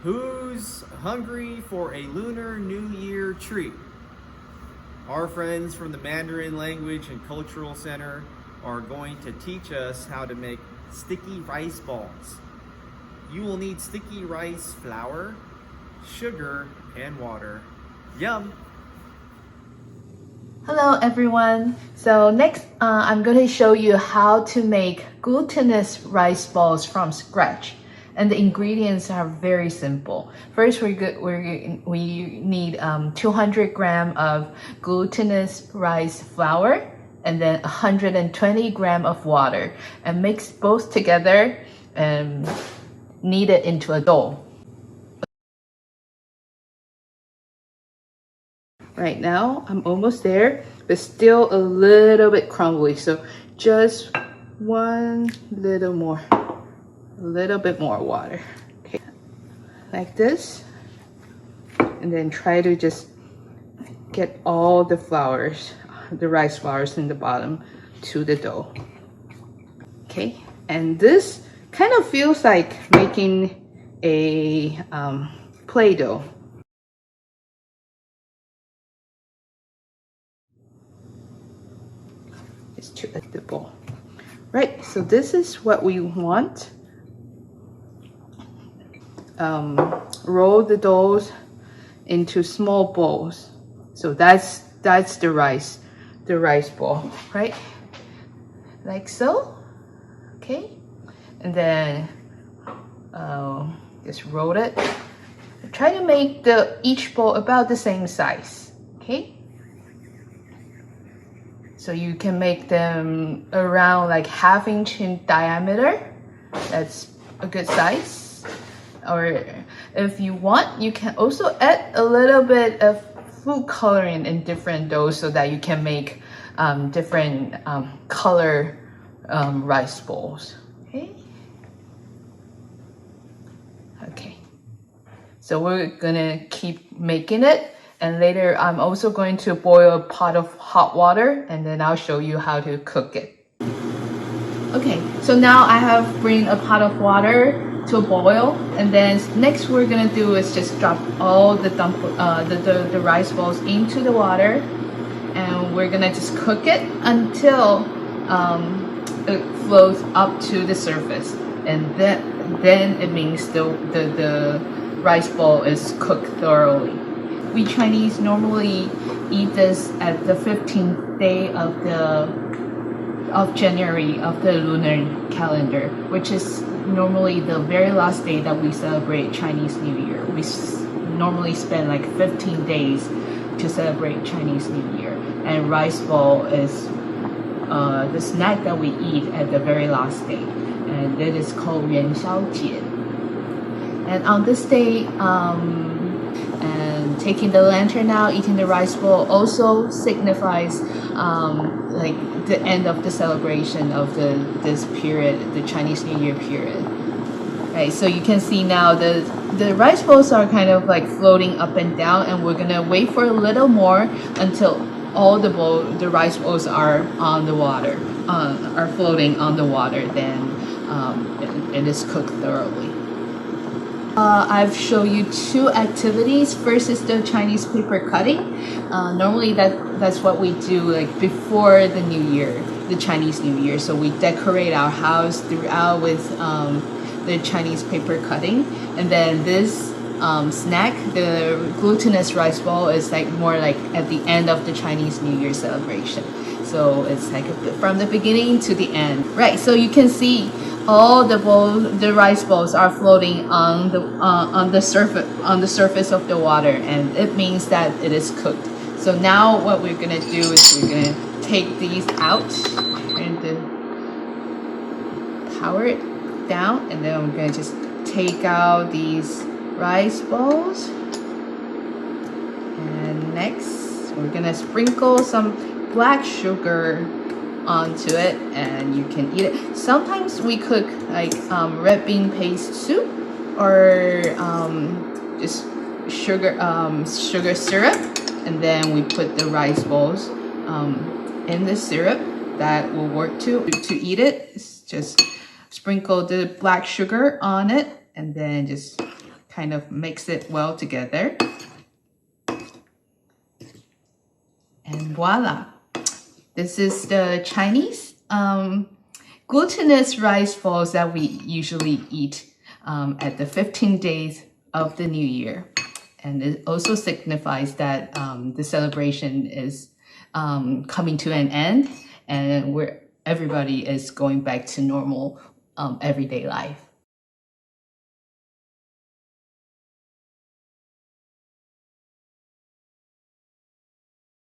Who's hungry for a Lunar New Year treat? Our friends from the Mandarin Language and Cultural Center are going to teach us how to make sticky rice balls. You will need sticky rice flour, sugar, and water. Yum! Hello everyone. So next I'm going to show you how to make glutinous rice balls from scratch. And the ingredients are very simple. First, we need 200 grams of glutinous rice flour and then 120 grams of water, and mix both together and knead it into a dough. Right now, I'm almost there, but still a little bit crumbly. So just a little bit more water. Okay, like this. And then try to just get all the flours, the rice flours in the bottom to the dough. Okay, and this kind of feels like making a Play-Doh. It's to the bowl. Right, so this is what we want. Roll the doughs into small bowls. So that's the rice ball, right? Like so. Okay, and then just roll it. Try to make each bowl about the same size. Okay. So you can make them around like 1/2 inch in diameter. That's a good size. Or if you want, you can also add a little bit of food coloring in different doughs so that you can make different color rice bowls. Okay. So we're gonna keep making it. And later, I'm also going to boil a pot of hot water, and then I'll show you how to cook it. Okay, so now I have bring a pot of water to boil, and then next we're gonna do is just drop all the rice balls into the water, and we're gonna just cook it until it flows up to the surface, and then it means the rice ball is cooked thoroughly. We Chinese normally eat this at the 15th day of January of the lunar calendar, which is normally the very last day that we celebrate Chinese New Year. We normally spend like 15 days to celebrate Chinese New Year, and rice ball is the snack that we eat at the very last day, and it is called Yuan Xiao Jie. And on this day, and taking the lantern out, eating the rice bowl also signifies like the end of the celebration of this period, the Chinese New Year period. Right, so you can see now the rice bowls are kind of like floating up and down, and we're gonna wait for a little more until all the rice bowls are on the water, are floating on the water. Then it is cooked thoroughly. I've shown you 2 activities. First is the Chinese paper cutting. Normally that's what we do like before the New Year, the Chinese New Year. So we decorate our house throughout with the Chinese paper cutting. And then this snack, the glutinous rice ball, is like more like at the end of the Chinese New Year celebration. So it's like from the beginning to the end. Right, so you can see all the rice balls are floating on the surface of the water, and it means that it is cooked. So now what we're gonna do is we're gonna take these out and power it down, and then we're gonna just take out these rice balls. And next we're gonna sprinkle some black sugar onto it, and you can eat it. Sometimes we cook like red bean paste soup, or just sugar syrup, and then we put the rice balls in the syrup. That will work too. To eat it, just sprinkle the black sugar on it, and then just kind of mix it well together. And voila. This is the Chinese glutinous rice balls that we usually eat at the 15 days of the new year. And it also signifies that the celebration is coming to an end and where everybody is going back to normal everyday life.